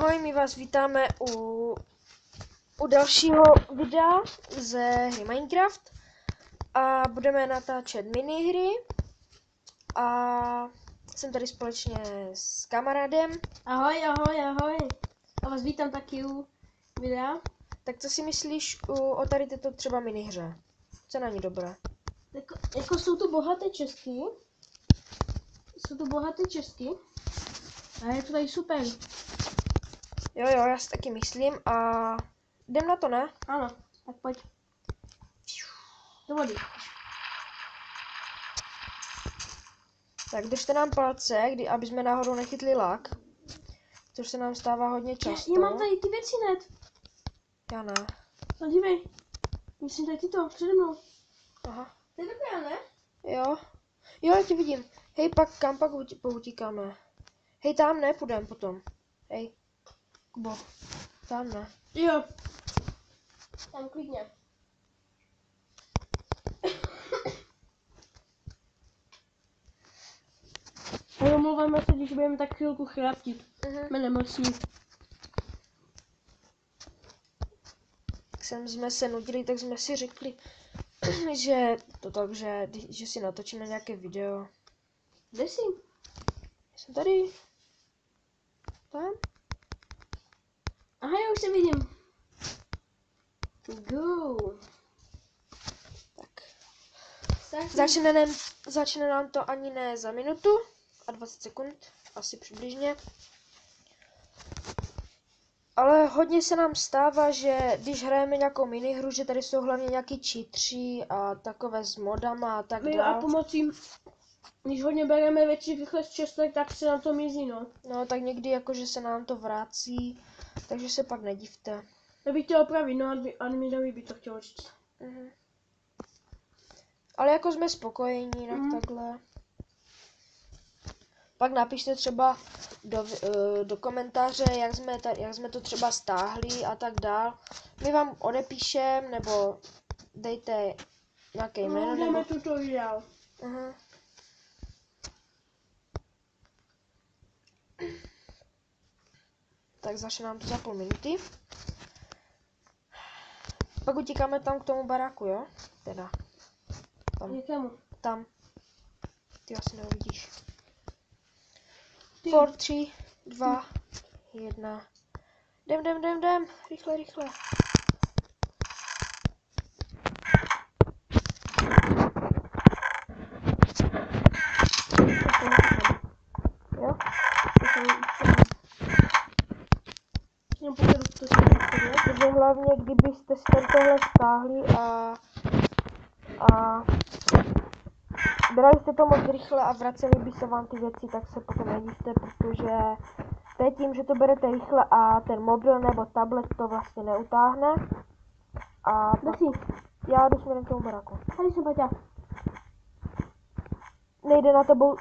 Ahoj, my vás vítáme u dalšího videa ze hry Minecraft a budeme natáčet minihry a jsem tady společně s kamarádem. Ahoj. Já vás vítám taky u videa. Tak co si myslíš o tady této třeba minihře? Co na ní dobré? Jako jsou tu bohaté česky. A je to tady super. Jo, já si taky myslím a jdem na to, ne? Ano, tak pojď. Do vody. Tak držte nám palce, aby jsme náhodou nechytli lak. Což se nám stává hodně často. Já mám tady ty věci hned. Já ne. No dívej. Myslím tady tyto, přede mnou. Aha. To je dobré, ne? Jo, já tě vidím. Hej, kam pak poutíkáme? Hej, tam ne, půjdem potom. Hej, Kubo, tam ne. Jo. Tam klidně. A omlouváme se, když budeme tak chvilku chráptit. Jsme nemocní. Jak jsme se nudili, tak jsme si řekli, že si natočíme nějaké video. Kde jsi? Jsem tady. Tam? Aha, já už se vidím. Go. Tak. Začne nám to ani ne za minutu a 20 sekund, asi přibližně. Ale hodně se nám stává, že když hrajeme nějakou minihru, že tady jsou hlavně nějaký cheatři a takové s modama a tak dále. A pomocí, když hodně bereme věci rychle z čestek, tak se nám to mizí, no. No, tak někdy jakože se nám to vrací, takže se pak nedivte. Já bych chtěl opravit, no a mi by to chtělo říct. Ale jako jsme spokojení, tak takhle. Pak napište třeba do komentáře, jak jsme to třeba stáhli a tak dál. My vám odepíšem, nebo dejte nějaké jméno. No, dáme tutoriál. Tak začne nám to za půl minuty. Pak utíkáme tam k tomu baráku, jo? Teda. Tam. Jakému? Tam. Ty asi neuvidíš. 4, 3, 2, 1. Jdem. Rychle. Jo? Takže hlavně, kdybyste si tohle stáhli a brali jste to moc rychle a vraceli by se vám ty věci, tak se potom nedivte, protože to je tím, že to berete rychle a ten mobil nebo tablet to vlastně neutáhne. A já jdu směrem k tomu baráku. Tady jsem Paťa. Nejde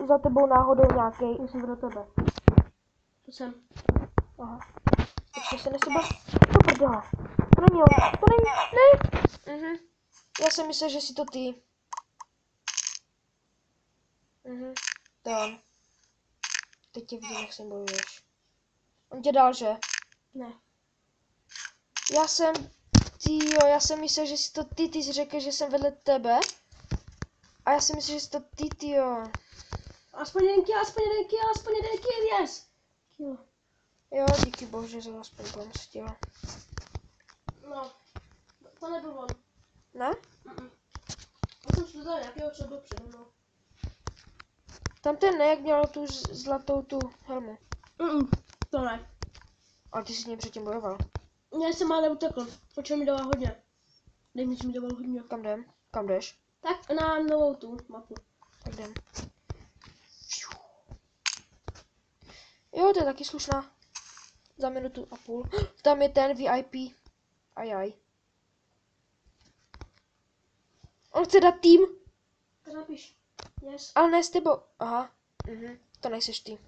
za tebou náhodou nějaký. Já jsem pro tebe. To jsem. Aha. Ještě se nesoba. To prdele. To není on. To není. Ne. Já jsem myslel, že si to ty. To je on. Teď tě vidím, jak se bojuješ. On tě dal, že? Ne. Já jsem myslel, že si to ty jsi řekl, že jsem vedle tebe. A já jsem myslel, že jsi to ty, jo. Aspoň jeden kill, yes. Kill. Jo, díky bohu, že jsem aspoň pomstil. No, to nebyl on. Ne? Já jsem si dodal nějakého, co byl přede mnou. Tam ten ne, jak měl tu zlatou tu helmu. To ne. Ale ty jsi s ním předtím bojoval. Já jsem ale utekl, protože mi dala hodně. Dej mi, že mi dával hodně. Kam jdem? Kam jdeš? Tak na novou tu mapu. Tak jdem. Jo, to je taky slušná. Za minutu a půl. Tam je ten VIP. Ajaj. On chce dát tým. Tak napiš. Yes. Ale ne s tebou. Aha. To nejseš ty.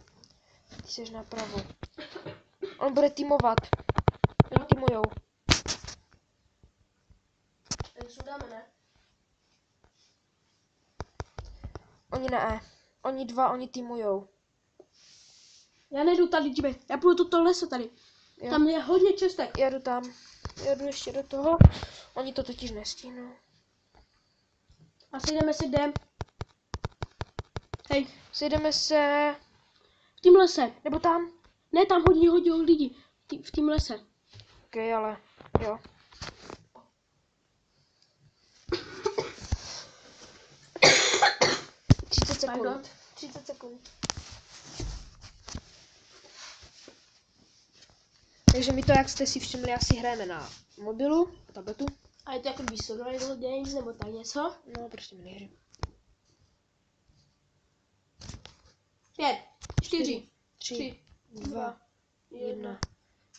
Ty jsi napravo. On bude týmovat. Oni týmujou. Tak sudáme, ne? Oni ne. Oni týmujou. Já nejdu tady, dívej. Já půjdu do toho lesa tady. Jo. Tam je hodně čestek. Jedu tam. Jedu ještě do toho. Oni to totiž nestihnou. A sejdeme se kde? Hej, Sejdeme se... v tím lese. Nebo tam? Ne, tam hodně lidí. V tím lese. Ok, ale... Jo. Pardon. 30 sekund. Takže my to, jak jste si všimli, asi hrajeme na mobilu, tabletu. A je to jako survival games nebo tak něco? No, prostě minihry. 5, 4, 3, 3, 2, 1. 1.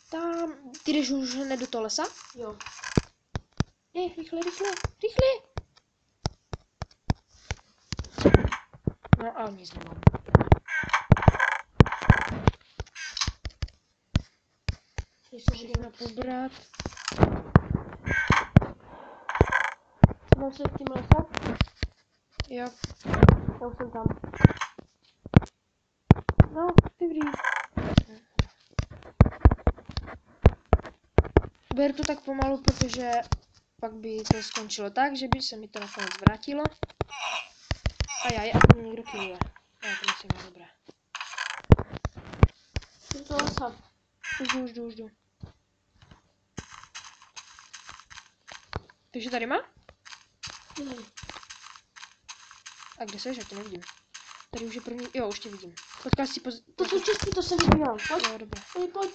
Tam, ty jdeš už hned do toho lesa? Jo. Rychle. No a nic nemám. Všechno pobrat. Mám se v tím lese? Jo. Já už jsem tam. No, dobrý. Ber to tak pomalu, protože pak by to skončilo tak, že by se mi to nakonec vrátilo. A to mě někdo killuje. Já to myslím, je dobré. Jdu do lesa. Už jdu. Takže tady má? Je tady. A kde seš? Já tě nevidím. Tady už je první, jo, už tě vidím. Potkáš si To jsou čistí, to jsem vybíral. Pojď, Jo, dobré.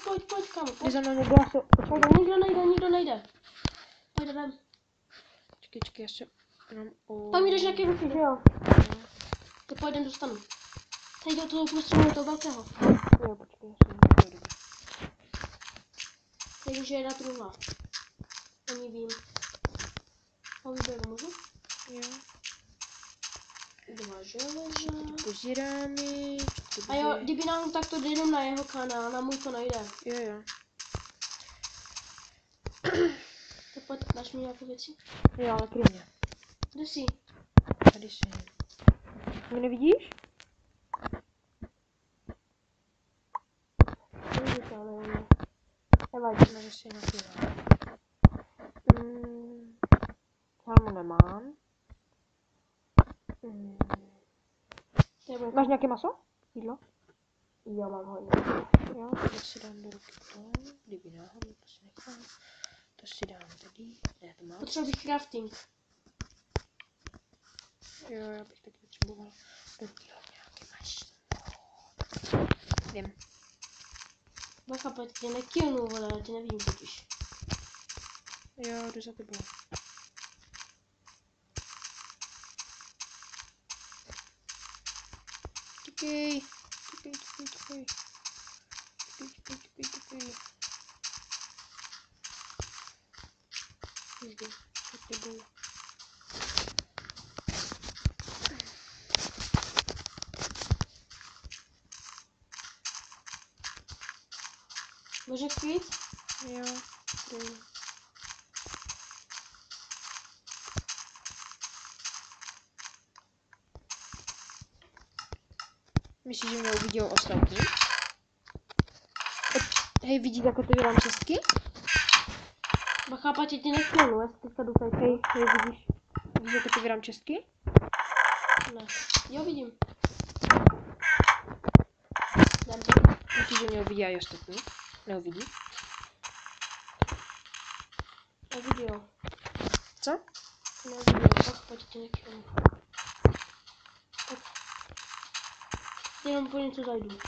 pojď, kámo. Jde Pojď. za mnou někdo, já se... Nikdo nejde. Pojď, jdem. Počkej, já se... Jenom Tam jdeš nějaký ruchy, že jo? To pojdem dostanu. Tady do toho prostředí toho velkého. Jo, počkej, já jsem... Jo, dobré. Takže je jedna druhá. Ani vím. A vyberu, můžu? Jo. 2 železa. Požírámy. A jo, kdyby nám tak to jde jenom na jeho kanál, na můj to nejde. Jo. Tak pojď, dáš mi nějaké věci? Jo, ale klidně. Kde jsi? Tady si. Mě nevidíš? Nevadí. Nevím, si napívám. Helmu nemám. Máš nějaké maso? Jídlo? Jo, mám hodně. Jo, tak si dám do ruky to. Kdyby náhodou, to si nechám. To si dám tady. Ne, to mám. Potřebuji crafting. Jo, já bych taky potřeboval do těho nějaké maso. Jdem. Bacha, pojď, tě nekillnu, vole, já tě nevím totiž. Jo, jdu za tebou. Čekej. Jdu za tebou. Může klid? Jo, jdu. Myslíš, že mě uvidí ostatní? Hej, vidíš, jak otevírám čestky? Bacha, pojď, tě nekillnu, já si teďka jdu tady. Hej, vidíš? Vidíš, jak otevírám čestky? Ne. Jo, vidím. Jdem. Myslíš, že mě uvidí i ostatní? Neuvidí? Nevidí, jo. Co? Nevidí, jo. Bacha, pojď, tě nekillnu. Pojď. Jenom po něco zajdu.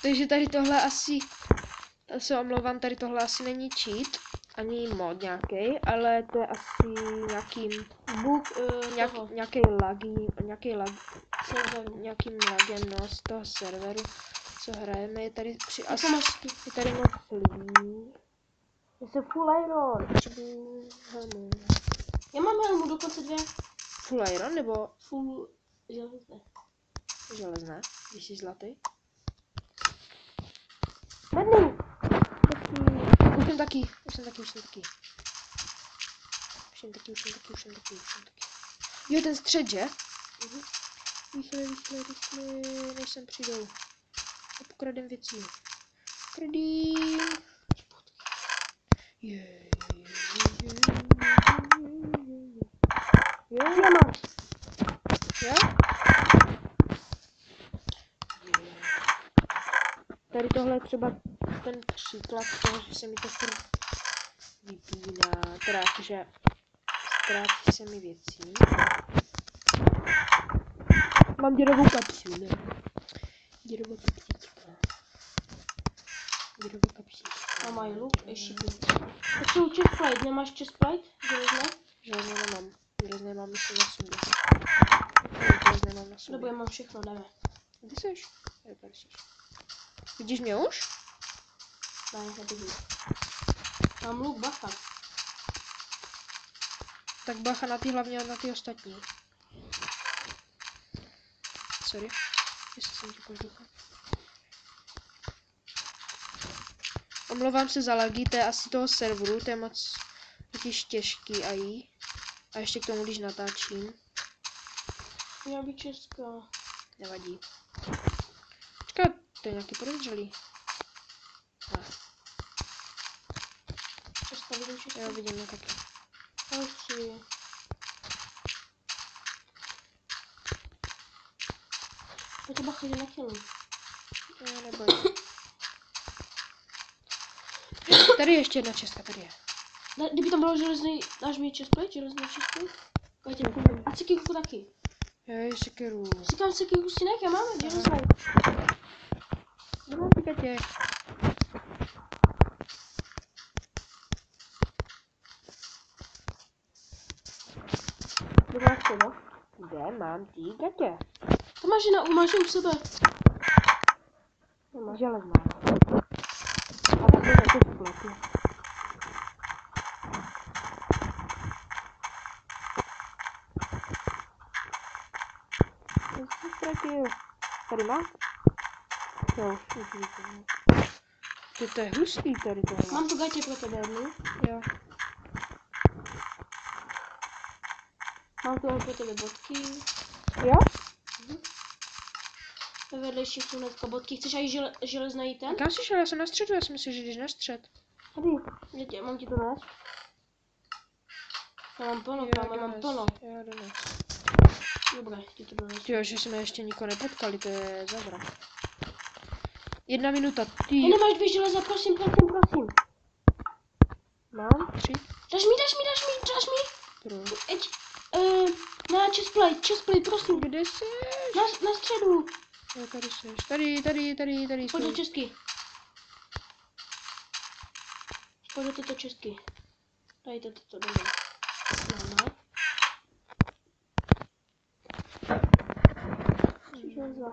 Takže tady tohle asi, já se omlouvám, tady tohle asi není cheat, ani mod nějaký, ale to je asi nějakým lagem, no, z toho serveru, co hrajeme, je tady je tady moc lidí. Já jsem full iron. Potřebuji helmu. Já mám helmu dokonce 2. Full iron nebo Full železné. železné, když jsi zlatý? Medný. Už jsem taky. Jo, ten střed, že? Rychle, než sem přijdou. A pokradem věcí. Kradím. Diamant. Jo? Tady tohle je třeba ten příklad toho, že se mi to furt vypíná, teda že ztrácí se mi věcí. Mám děrovou kapsu, ne? Děrová kapsička. Děrová kapsička. A mají luk, ještě a co chestplate? Nemáš chestplate? Železné? Železné nemám. Železné mám myslím na sobě. Železné mám na sobě. Nebo já mám všechno, jdeme. Kde seš? Jo, tady seš. Vidíš mě už? Ne, nevidím. Mám luk, bacha. Tak bacha na ty hlavně a na ty ostatní. Sorry. Jestli jsem ti požduchal. Omlouvám se za lagy, to je asi toho serveru, to je moc totiž těžký AI. A ještě k tomu, když natáčím. Měla být česká. Nevadí. Počkat, to je nějaký podezřelý. Ne. Česká, vidím česká. Jo, vidím je taky. Ale 3. Já to bacha, že nakilnu. Jo, neboj. Tady je ještě jedna česká, tady je. Kdyby tam bylo železný, dáš mi chestplate, železný chestplate? Já tě půjdu. A sekiru taky. Jo, je sekeru. Říkám sekiru si nech, já máme železný. Nemám pikatě. Kde máš to, no? Kde mám ty gatě? To máš je u sebe. Nemám. Železná. A tak je taky sklepy. Já jsem ztratil. Tady má? Jo, už vidím. To je hustý tady tohle. Mám tu gatě pro tebe jednu. Jo. Mám tu pro tebe bodky. Jo? Ve vedlejších jsou hnedka bodky. Chceš aj železný ten? Kam jsi šel? Já jsem na středu, já si myslím, že jdeš na střed. Tady, mám ti to dát? Já mám plno, já mám plno. Jo, dones. Dobré, ti to dones. Jo, že jsme ještě nikoho nepotkali, to je zavrat. 1 minuta, ty. Ty nemáš 2 železa, prosím. Mám 3. Dáš mi. Pro. Eď, na chestplate, prosím. Kde jsi? Na středu. Jo, tady jsi. Tady. Pojď do česky. Pojď do této česky. Dajte to dolů. Máme. Železa.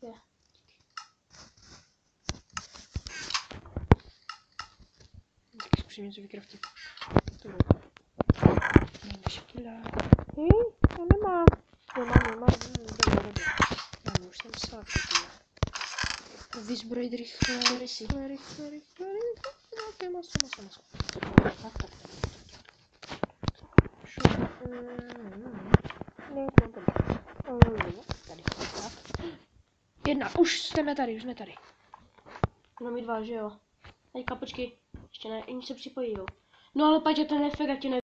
Je. Tak zkusím něco vykraftit. To bude. Škila. Já nemám. Nemám. Dobře. Já už jsem sladký. Vyzbrojit rychle. No, to je maso. Tak. Tady. Tak. 1, už jsme tady. No mi 2, že jo. Teďka počkej. Ještě ne, oni se připojí, jo. No ale Paťo, ten efekt, já tě